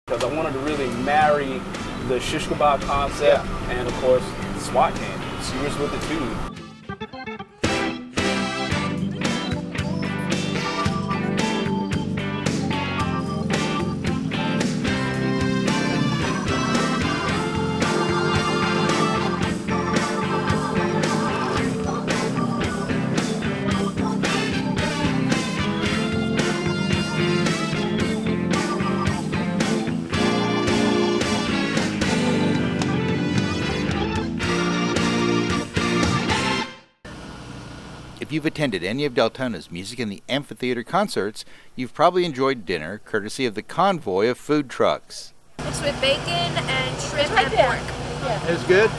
because I wanted to really marry the shish kebab concept and, of course, the SWAT game. Skewers with it too. If you've attended any of Deltona's Music in the Amphitheater concerts, you've probably enjoyed dinner courtesy of the convoy of food trucks. It's with bacon and shrimp and pork. Yeah. It's good?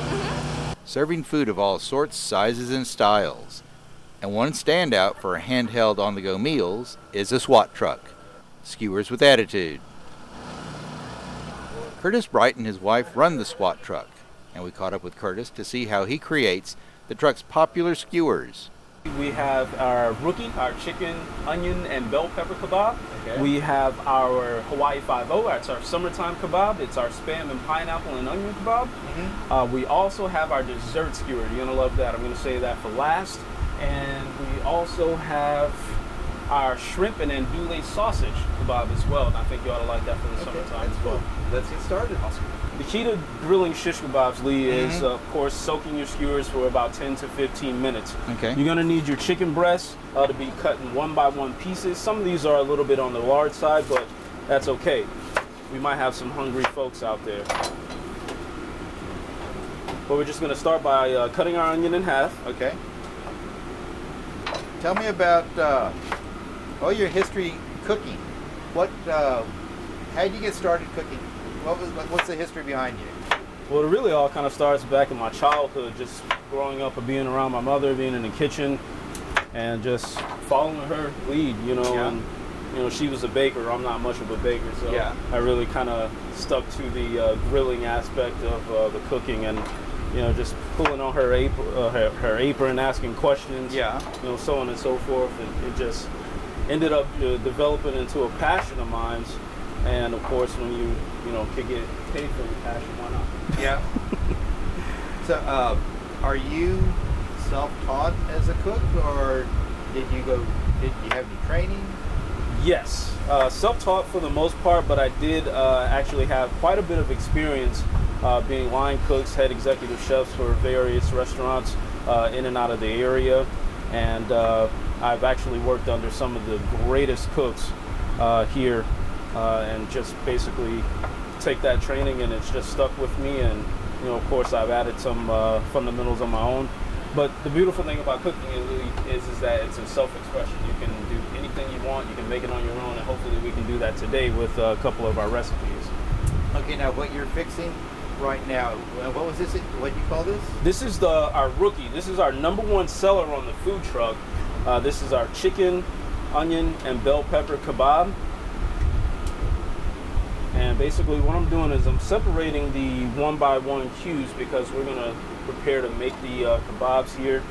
Serving food of all sorts, sizes, and styles. And one standout for handheld on-the-go meals is a SWAT truck. Skewers with attitude. Curtis Bright and his wife run the SWAT truck, and we caught up with Curtis to see how he creates the truck's popular skewers. We have our rookie, our chicken, onion, and bell pepper kebab. Okay. We have our Hawaii 5-0, that's our summertime kebab. It's our spam and pineapple and onion kebab. Mm-hmm. We also have our dessert skewer. You're going to love that. I'm going to save that for last. And we also have our shrimp and andouille sausage kebab as well. And I think you ought to like that for the summertime as well. Let's get started. Awesome. The key to grilling shish kebabs, Lee, is of course soaking your skewers for about 10 to 15 minutes. Okay. You're gonna need your chicken breasts to be cut in 1x1 pieces. Some of these are a little bit on the large side, but that's okay. We might have some hungry folks out there. But we're just gonna start by cutting our onion in half. Okay. Tell me about your history cooking. How did you get started cooking? What's the history behind you? Well, it really all kind of starts back in my childhood, just growing up and being around my mother, being in the kitchen, and just following her lead, Yeah. And, she was a baker. I'm not much of a baker, so Yeah. I really kind of stuck to the grilling aspect of the cooking, and, just pulling on her apron, asking questions, Yeah. So on and so forth, and it just ended up developing into a passion of mine. And of course, when you can get paid for your passion, why not? Yeah. So, are you self-taught as a cook, or did you have any training? Yes, self-taught for the most part, but I did actually have quite a bit of experience being line cooks, head executive chefs for various restaurants in and out of the area, and I've actually worked under some of the greatest cooks here. And just basically take that training, and it's just stuck with me. And of course, I've added some fundamentals on my own. But the beautiful thing about cooking is that it's a self-expression. You can do anything you want. You can make it on your own, and hopefully, we can do that today with a couple of our recipes. Okay, now what you're fixing right now? What was this? What do you call this? This is our rookie. This is our #1 seller on the food truck. This is our chicken, onion, and bell pepper kebab. And basically what I'm doing is I'm separating the 1x1 cubes because we're going to prepare to make the kebabs here.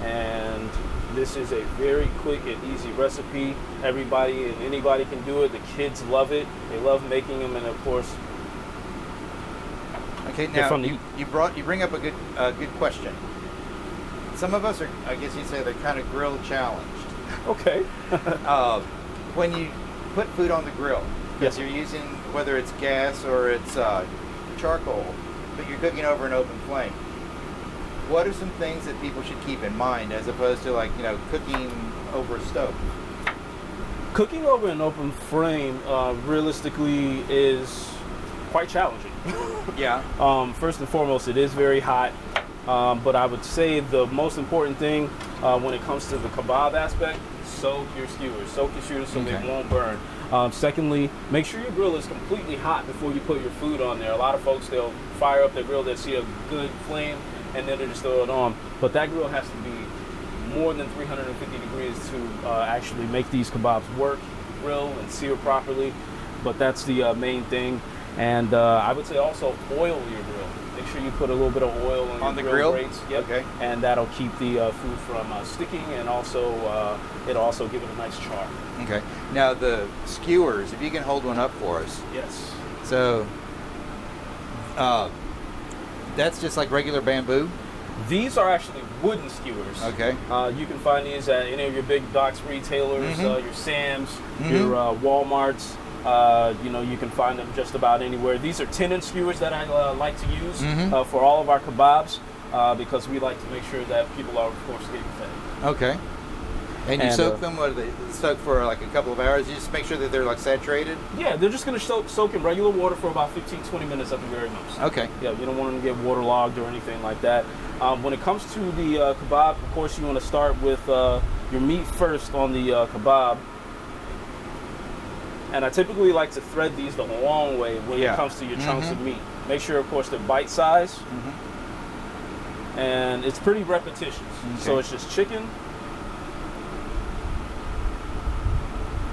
And this is a very quick and easy recipe. Everybody and anybody can do it. The kids love it. They love making them, and of course. Okay, now you bring up a good question. Some of us are, I guess you'd say, they're kind of grill challenged. Okay. When you put food on the grill, yes, you're using, whether it's gas or it's charcoal, but you're cooking over an open flame. What are some things that people should keep in mind as opposed to cooking over a stove? Cooking over an open flame realistically is quite challenging. Yeah. First and foremost, it is very hot. But I would say the most important thing when it comes to the kebab aspect, soak your skewers so they won't burn. Secondly, make sure your grill is completely hot before you put your food on there. A lot of folks, they'll fire up their grill, they'll see a good flame, and then they'll just throw it on. But that grill has to be more than 350 degrees to actually make these kebabs work, grill, and sear properly. But that's the main thing. And I would say also oil your grill. Make sure you put a little bit of oil on your grill grates. Yep. Okay. And that'll keep the food from sticking, and also it'll also give it a nice char. Okay. Now the skewers, if you can hold one up for us. Yes. So, that's just like regular bamboo. These are actually wooden skewers. Okay. You can find these at any of your big box retailers, your Sam's, your Walmarts. You can find them just about anywhere. These are 10-inch skewers that I like to use for all of our kebabs because we like to make sure that people are, of course, getting fed. Okay. And you soak them? What do they soak for? Like a couple of hours? You just make sure that they're like saturated? Yeah, they're just going to soak in regular water for about 15-20 minutes at the very most. Okay. Yeah, you don't want them to get waterlogged or anything like that. When it comes to the kebab, of course, you want to start with your meat first on the kebab. And I typically like to thread these the long way when it comes to your chunks of meat. Make sure, of course, they're bite size. And it's pretty repetitious. Okay. So it's just chicken,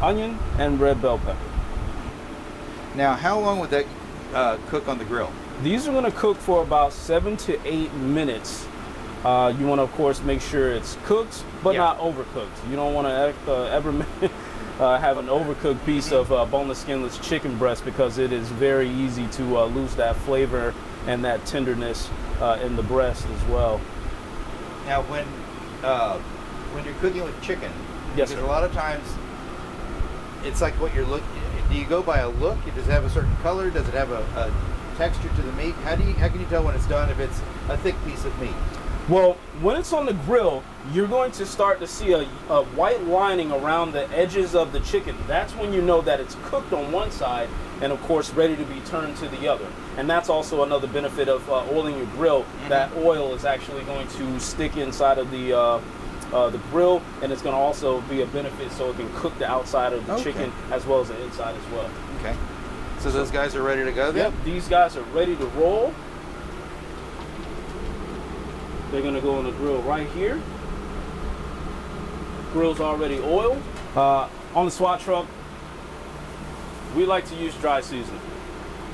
onion, and red bell pepper. Now, how long would that cook on the grill? These are going to cook for about 7 to 8 minutes. You want to, of course, make sure it's cooked, but not overcooked. You don't want to ever have an overcooked piece of boneless, skinless chicken breast because it is very easy to lose that flavor and that tenderness in the breast as well. Now, when you're cooking with chicken, Yes, because sir. a lot of times it's like what you're looking. Do you go by a look? Does it have a certain color? Does it have a texture to the meat? How can you tell when it's done if it's a thick piece of meat? Well, when it's on the grill, you're going to start to see a white lining around the edges of the chicken. That's when you know that it's cooked on one side and, of course, ready to be turned to the other. And that's also another benefit of oiling your grill. That oil is actually going to stick inside of the grill, and it's going to also be a benefit so it can cook the outside of the chicken as well as the inside as well. Okay. So those guys are ready to go then? Yep, these guys are ready to roll. They're going to go on the grill right here. Grill's already oiled. On the SWAT truck, we like to use dry seasoning.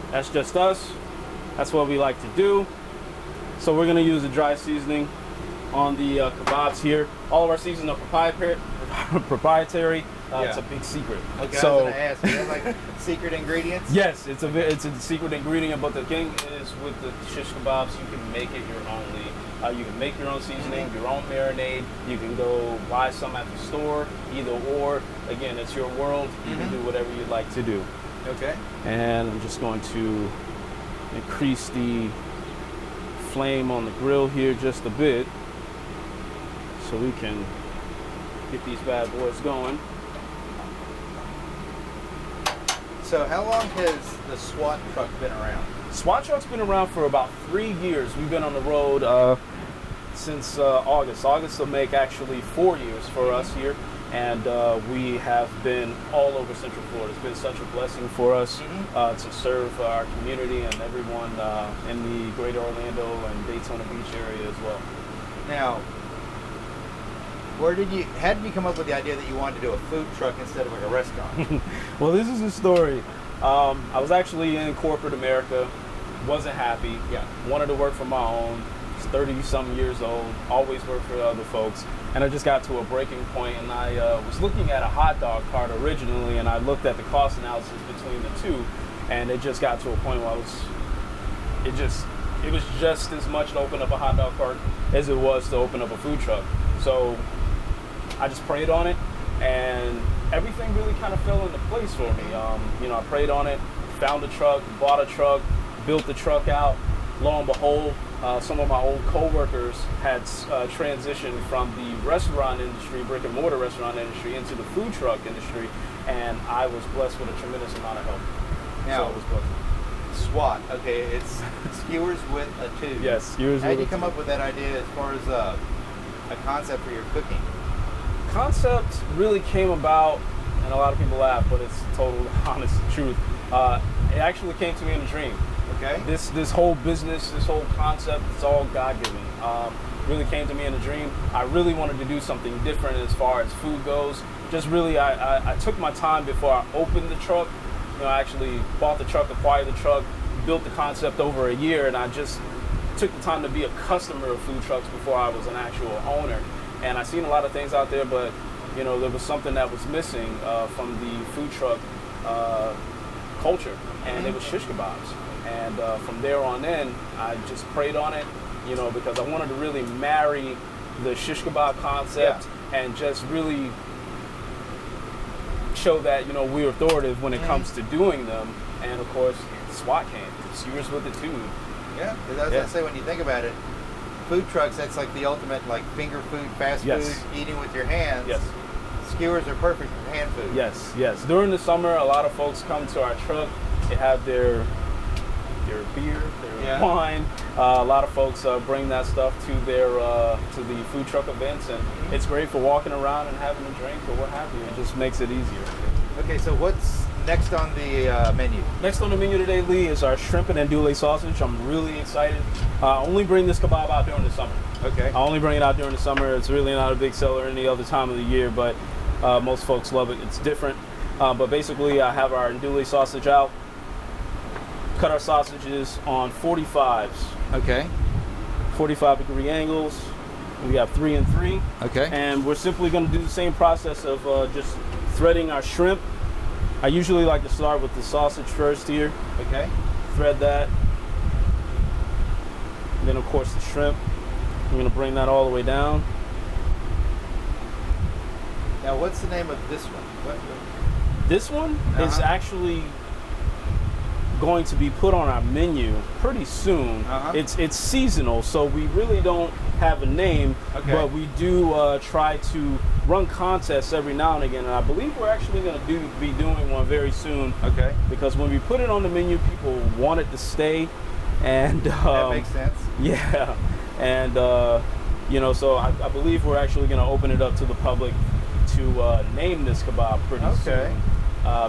That's just us. That's what we like to do. So we're going to use the dry seasoning on the kebabs here. All of our seasonings are proprietary. It's a big secret. Okay, so, I was going to ask, do you have like secret ingredients? Yes, it's a secret ingredient, but the thing is with the shish kebabs, you can make it your own. You can make your own seasoning, your own marinade. You can go buy some at the store, either or. Again, it's your world. You can do whatever you'd like to do. Okay. And I'm just going to increase the flame on the grill here just a bit so we can get these bad boys going. So how long has the SWAT truck been around? SWAT truck's been around for about 3 years. We've been on the road since August. August will make actually 4 years for us here, and we have been all over Central Florida. It's been such a blessing for us to serve our community and everyone in the greater Orlando and Daytona Beach area as well. Now, how did you come up with the idea that you wanted to do a food truck instead of like a restaurant? Well, this is a story. I was actually in corporate America, wasn't happy, wanted to work for my own, was 30-something years old, always worked for other folks, and I just got to a breaking point, and I was looking at a hot dog cart originally, and I looked at the cost analysis between the two, and it just got to a point where it was just as much to open up a hot dog cart as it was to open up a food truck. So I just prayed on it, and everything really kind of fell into place for me. I prayed on it, found a truck, bought a truck, built the truck out. Lo and behold, some of my old coworkers had transitioned from the restaurant industry, brick and mortar restaurant industry, into the food truck industry, and I was blessed with a tremendous amount of help. Now, So it was blessed. SWAT, okay, it's skewers with a tube. Yes, skewers How with did you a come tube. up with that idea as far as a concept for your cooking? Concept really came about, and a lot of people laugh, but it's total honest truth. It actually came to me in a dream. Okay. This whole business, this whole concept, it's all God-given. Really came to me in a dream. I really wanted to do something different as far as food goes. Just really, I took my time before I opened the truck. I actually bought the truck, acquired the truck, built the concept over a year, and I just took the time to be a customer of food trucks before I was an actual owner. And I seen a lot of things out there, but there was something that was missing from the food truck culture, and it was shish kebabs. And from there on in, I just preyed on it, you know, because I wanted to really marry the shish kebab concept and just really show that, you know, we're authoritative when it comes to doing them. And of course, SWAT came. Skewers with attitude. Yeah, because I was going to say, when you think about it, food trucks, that's like the ultimate, like, finger food, fast food, eating with your hands. Yes. Skewers are perfect for hand food. Yes, yes. During the summer, a lot of folks come to our truck. They have their beer, their wine. A lot of folks bring that stuff to their to the food truck events, and it's great for walking around and having a drink or what have you. It just makes it easier. Okay, so what's next on the menu? Next on the menu today, Lee, is our shrimp and andouille sausage. I'm really excited. I only bring this kebab out during the summer. Okay. I only bring it out during the summer. It's really not a big seller any other time of the year, but most folks love it. It's different. But basically, I have our andouille sausage out. Cut our sausages on 45s. Okay. 45-degree angles. We have 3 and 3. Okay. And we're simply going to do the same process of just threading our shrimp. I usually like to start with the sausage first here. Okay. Thread that. And then, of course, the shrimp. I'm going to bring that all the way down. Now, what's the name of this one? This one is actually going to be put on our menu pretty soon. It's seasonal, so we really don't have a name, but we do try to run contests every now and again, and I believe we're actually going to be doing one very soon. Okay. Because when we put it on the menu, people want it to stay, and that makes sense. Yeah, and you know, so I believe we're actually going to open it up to the public to name this kebab pretty soon.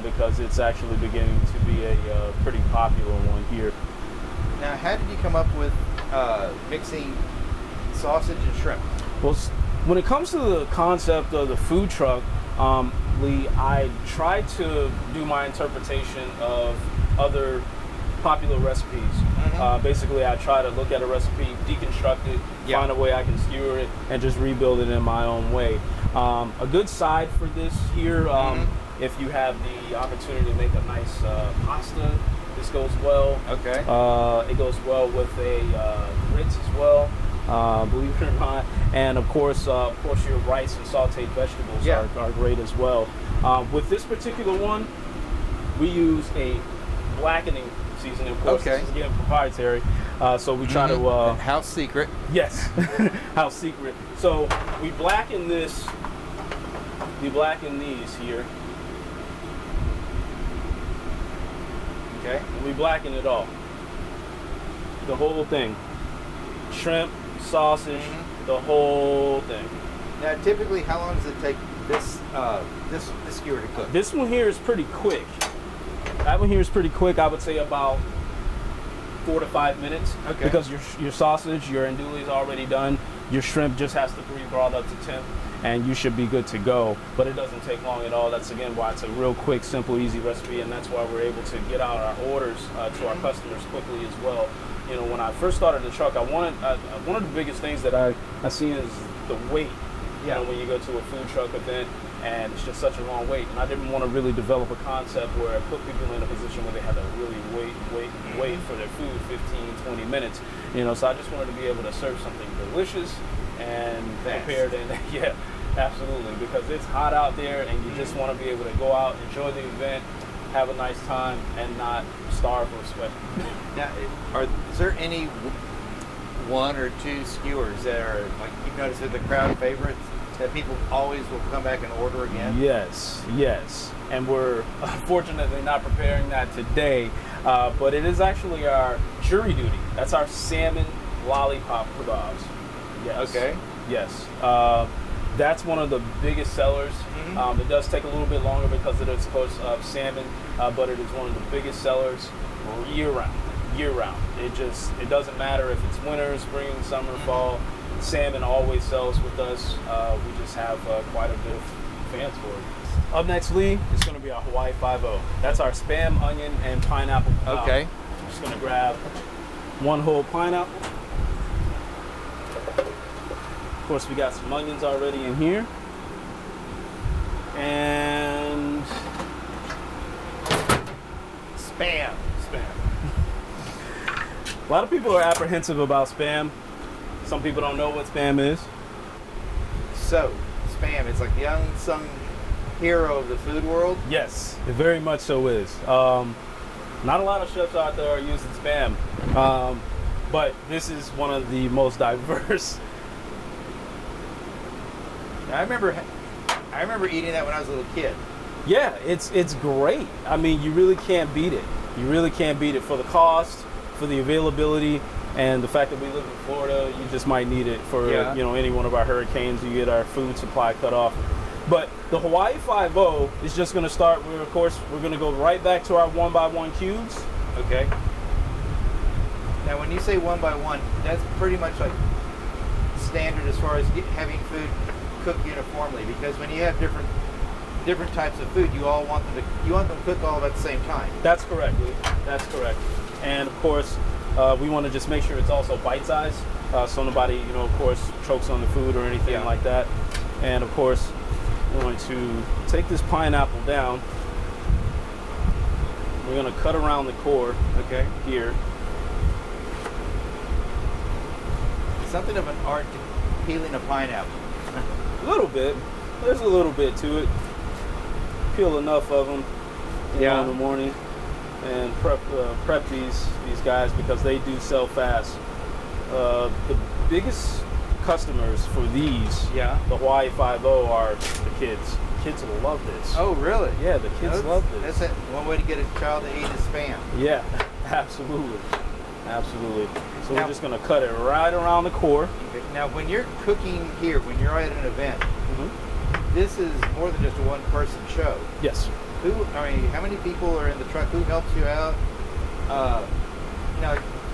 Because it's actually beginning to be a pretty popular one here. Now, how did you come up with mixing sausage and shrimp? Well, when it comes to the concept of the food truck, Lee, I try to do my interpretation of other popular recipes. Basically, I try to look at a recipe, deconstruct it, find a way I can skewer it, and just rebuild it in my own way. A good side for this here, if you have the opportunity to make a nice pasta, this goes well. Okay. It goes well with a grits as well, believe it or not. And of course your rice and sauteed vegetables are great as well. With this particular one, we use a blackening seasoning. Of course, this is again proprietary. So we try to house secret. Yes, house secret. So we blacken this. We blacken these here. Okay. And we blacken it all. The whole thing. Shrimp, sausage, the whole thing. Now, typically, how long does it take this skewer to cook? This one here is pretty quick. That one here is pretty quick. I would say about 4 to 5 minutes. Okay. Because your sausage, your andouille is already done. Your shrimp just has to be brought up to temp, and you should be good to go. But it doesn't take long at all. That's again why it's a real quick, simple, easy recipe, and that's why we're able to get out our orders to our customers quickly as well. You know, when I first started the truck, one of the biggest things that I seen is the wait. You know, when you go to a food truck event, and it's just such a long wait. And I didn't want to really develop a concept where I put people in a position where they had to really wait for their food 15, 20 minutes. You know, so I just wanted to be able to serve something delicious and prepared. And yeah, absolutely, because it's hot out there, and you just want to be able to go out, enjoy the event, have a nice time, and not starve or sweat. Now, is there any one or two skewers that are, like, you've noticed, are the crowd favorites that people always will come back and order again? Yes, yes. And we're unfortunately not preparing that today, but it is actually our jury duty. That's our salmon lollipop kebabs. Yes. Okay. Yes. That's one of the biggest sellers. It does take a little bit longer because it is, of course, salmon, but it is one of the biggest sellers year round. It doesn't matter if it's winter, spring, summer, fall. Salmon always sells with us. We just have quite a bit of fans for it. Up next, Lee, is going to be our Hawaii 5-0. That's our spam, onion, and pineapple kebab. Okay. I'm just going to grab one whole pineapple. Of course, we got some onions already in here. And A lot of people are apprehensive about Spam. Some people don't know what Spam is. So, Spam, it's like the unsung hero of the food world. Yes, it very much so is. Not a lot of chefs out there are using Spam, but this is one of the most diverse. Now, I remember eating that when I was a little kid. Yeah, it's great. I mean, you really can't beat it. You really can't beat it for the cost, for the availability, and the fact that we live in Florida. You just might need it for any one of our hurricanes. You get our food supply cut off. But the Hawaii 5-0 is just going to start. We're going to go right back to our 1x1 cubes. Okay. Now, when you say 1x1, that's pretty much like standard as far as having food cooked uniformly. Because when you have different types of food, you want them cooked all at the same time. That's correct. That's correct. And of course, we want to just make sure it's also bite-sized, so nobody, of course, chokes on the food or anything like that. And of course, we're going to take this pineapple down. We're going to cut around the core. Okay. Here. Something of an art to peeling a pineapple. A little bit. There's a little bit to it. Peel enough of them in the morning and prep these guys because they do sell fast. The biggest customers for these, the Hawaii 5-0, are the kids. Kids will love this. Oh, really? Yeah, the kids love this. That's one way to get a child to eat is Spam. Yeah, absolutely. Absolutely. So we're just going to cut it right around the core. Okay. Now, when you're cooking here, when you're at an event, this is more than just a one-person show. Yes. How many people are in the truck? Who helps you out?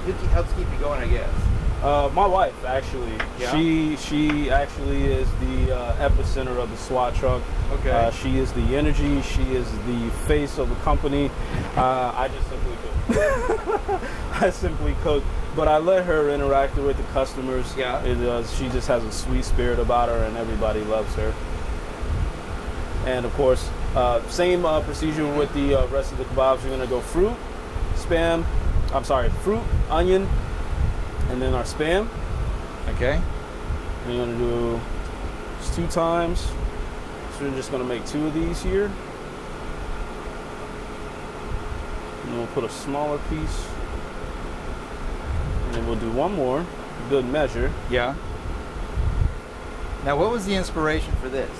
Who helps keep you going, I guess? My wife, actually. Yeah? She actually is the epicenter of the SWAT truck. Okay. She is the energy. She is the face of the company. I just simply cook. I simply cook. But I let her interact with the customers. Yeah. She just has a sweet spirit about her, and everybody loves her. And of course, same procedure with the rest of the kebabs. We're going to go fruit, onion, and then our Spam. Okay. We're going to do just 2 times. So we're just going to make 2 of these here. And then we'll put a smaller piece. And then we'll do 1 more, good measure. Yeah. Now, what was the inspiration for this?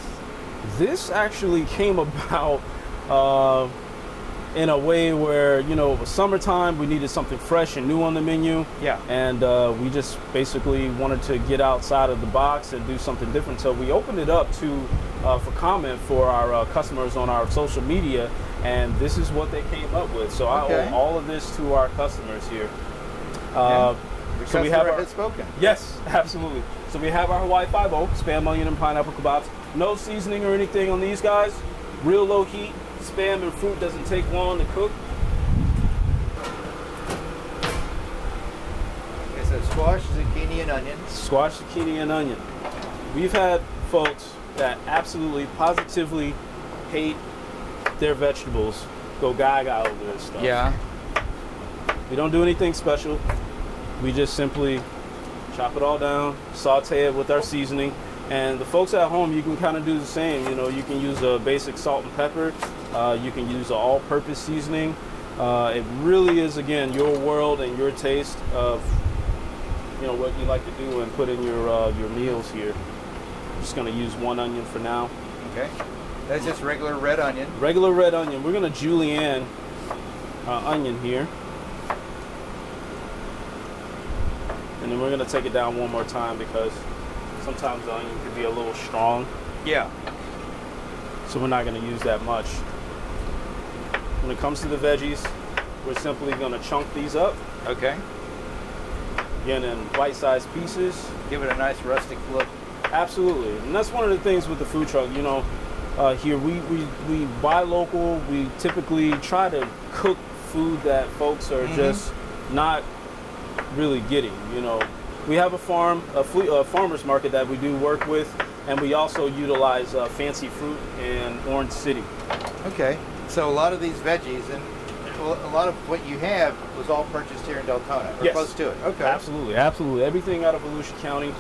This actually came about in a way where, it was summertime. We needed something fresh and new on the menu. Yeah. And we just basically wanted to get outside of the box and do something different. So we opened it up for comment for our customers on our social media. And this is what they came up with. So I owe all of this to our customers here. So we have spoken. Yes, absolutely. So we have our Hawaii 5-0, Spam, onion, and pineapple kebabs. No seasoning or anything on these guys. Real low heat. Spam and fruit doesn't take long to cook. Okay, so squash, zucchini, and onion. Squash, zucchini, and onion. We've had folks that absolutely, positively hate their vegetables go gaga over this stuff. Yeah. We don't do anything special. We just simply chop it all down, saute it with our seasoning. And the folks at home, you can kind of do the same. You can use a basic salt and pepper. You can use an all-purpose seasoning. It really is, again, your world and your taste of, what you like to do and put in your meals here. I'm just going to use 1 onion for now. Okay. That's just regular red onion. Regular red onion. We're going to julienne onion here. And then we're going to take it down 1 more time because sometimes the onion can be a little strong. Yeah. So we're not going to use that much. When it comes to the veggies, we're simply going to chunk these up. Okay. Again, in bite-sized pieces. Give it a nice rustic look. Absolutely. And that's one of the things with the food truck. Here we buy local. We typically try to cook food that folks are just not really getting. We have a farmer's market that we do work with, and we also utilize fancy fruit in Orange City. Okay, so a lot of these veggies, and Well, a lot of what you have was all purchased here in Deltona, or Yes. close to it. Okay. Absolutely, absolutely. Everything out of Volusia County.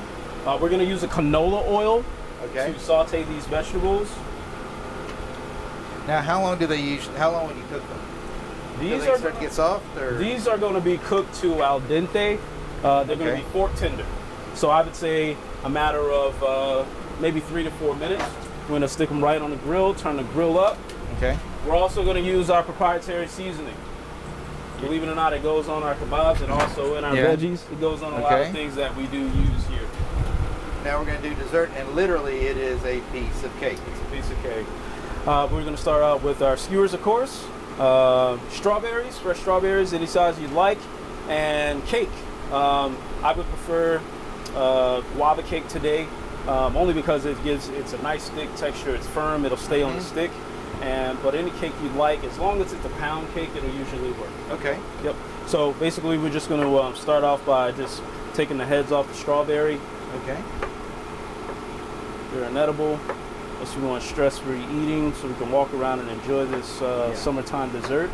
We're going to use a canola oil Okay. to saute these vegetables. Now, how long would you cook them? Do These they are start to get soft, or? these are going to be cooked to al dente. They're going to Okay. be fork tender. So I would say a matter of maybe 3 to 4 minutes. We're going to stick them right on the grill, turn the grill up. Okay. We're also going to use our proprietary seasoning. Believe it or not, it goes on our kebabs and also in our Yeah. veggies. It goes on a lot Okay. of things that we do use here. Now we're going to do dessert, and literally it is a piece of cake. It's a piece of cake. We're going to start out with our skewers, of course, strawberries, fresh strawberries, any size you'd like, and cake. I would prefer guava cake today, only because it's a nice thick texture. It's firm. It'll stay on the stick. But any cake you'd like, as long as it's a pound cake, it'll usually work. Okay. Yep. So basically, we're just going to start off by just taking the heads off the strawberry. Okay. They're inedible. Unless we want stress-free eating, so we can walk around and enjoy this summertime dessert.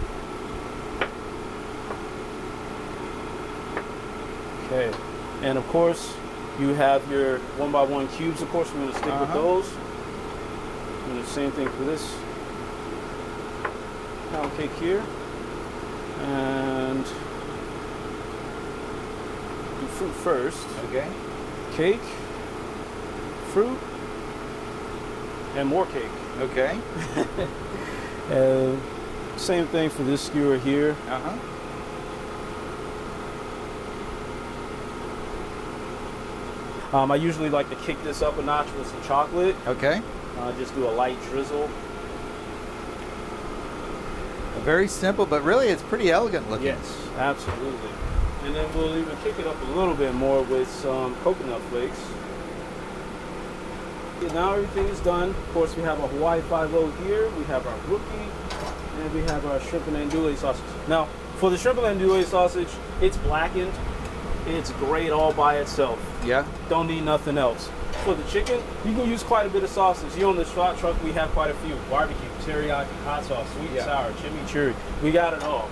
Okay. And of course, you have your 1x1 cubes. Of course, we're going to stick with those. And the same thing for this pound cake here. And do fruit first. Okay. Cake, fruit, and more cake. Okay. Same thing for this skewer here. I usually like to kick this up a notch with some chocolate. Okay. Just do a light drizzle. Very simple, but really it's pretty elegant looking. Yes, absolutely. And then we'll even kick it up a little bit more with some coconut flakes. Okay, now everything is done. Of course, we have our Hawaii 5-0 here. We have our rookie, and we have our shrimp and andouille sausage. Now, for the shrimp and andouille sausage, it's blackened. It's great all by itself. Yeah. Don't need nothing else. For the chicken, you can use quite a bit of sauces. Here on the SWAT truck, we have quite a few. Barbecue, teriyaki, hot sauce, sweet and sour, chimichurri. We got it all.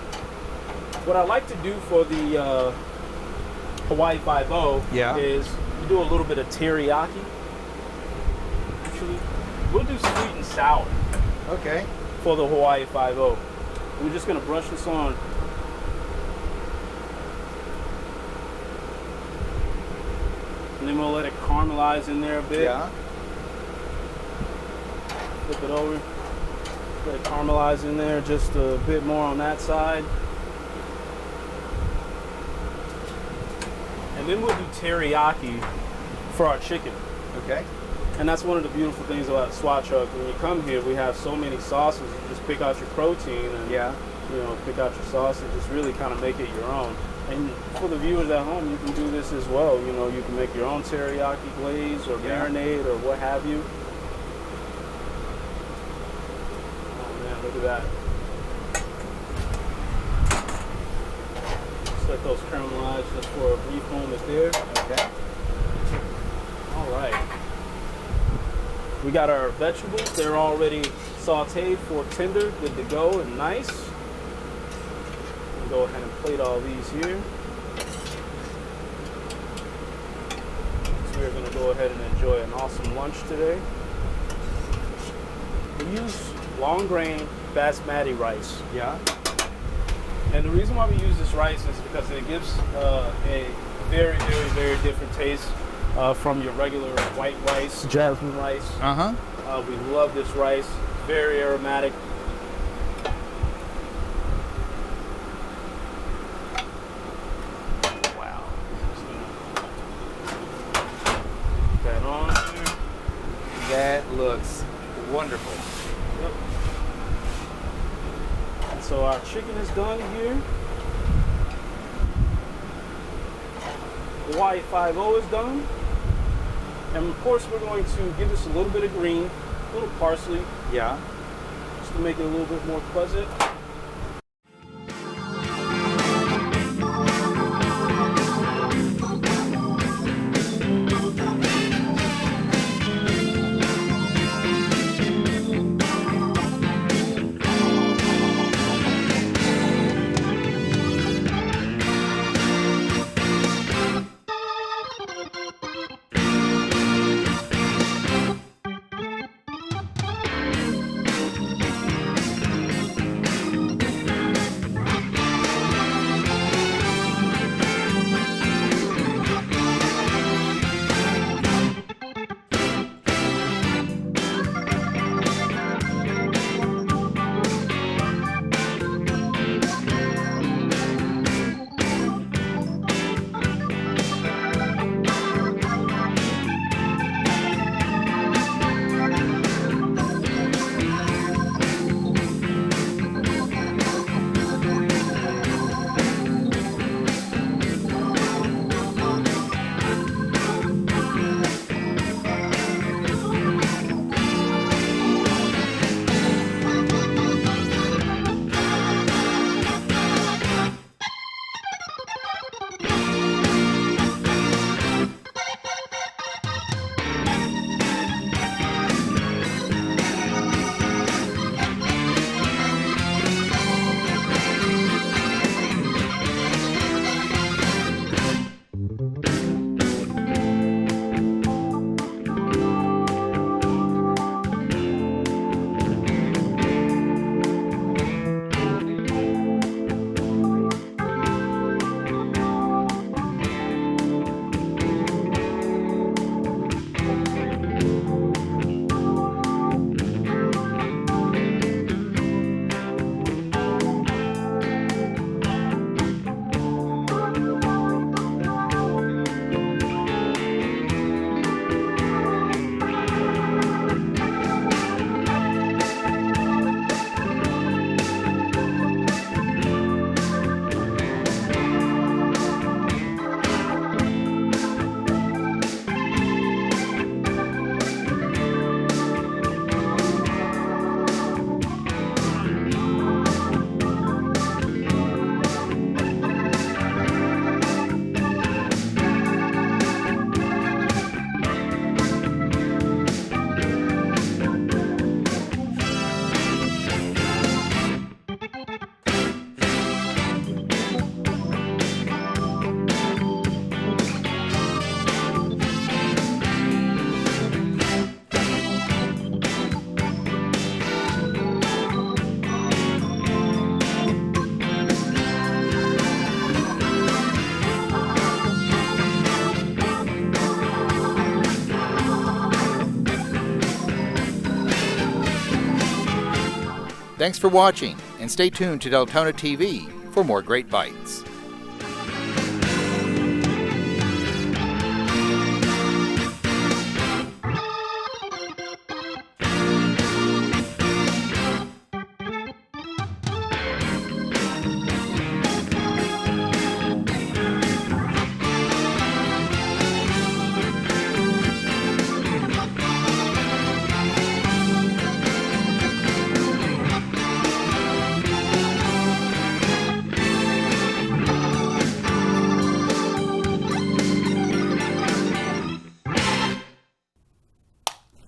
What I like to do for the Hawaii 5-0 is we do a little bit of teriyaki. Actually, we'll do sweet and sour. Okay. For the Hawaii 5-0. We're just going to brush this on. And then we'll let it caramelize in there a bit. Yeah. Flip it over. Let it caramelize in there just a bit more on that side. And then we'll do teriyaki for our chicken. Okay. And that's one of the beautiful things about the SWAT truck. When you come here, we have so many sauces. You just pick out your protein and pick out your sauce and just really kind of make it your own. And for the viewers at home, you can do this as well. You know, you can make your own teriyaki glaze or marinade or what have you. Oh man, look at that. Just let those caramelize just for a brief moment there. Okay. All right. We got our vegetables. They're already sauteed, fork tender, good to go and nice. We'll go ahead and plate all these here. So we're going to go ahead and enjoy an awesome lunch today. We use long grain basmati rice. Yeah. And the reason why we use this rice is because it gives a very, very, very different taste from your regular white rice, jasmine rice. We love this rice, very aromatic. Wow. Put that on there. That looks wonderful. Yep. And so our chicken is done here. Hawaii 5-0 is done. And of course, we're going to give this a little bit of green, a little parsley. Yeah. Just to make it a little bit more pleasant. Thanks for watching, and stay tuned to Deltona TV for more great bites.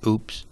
Oops.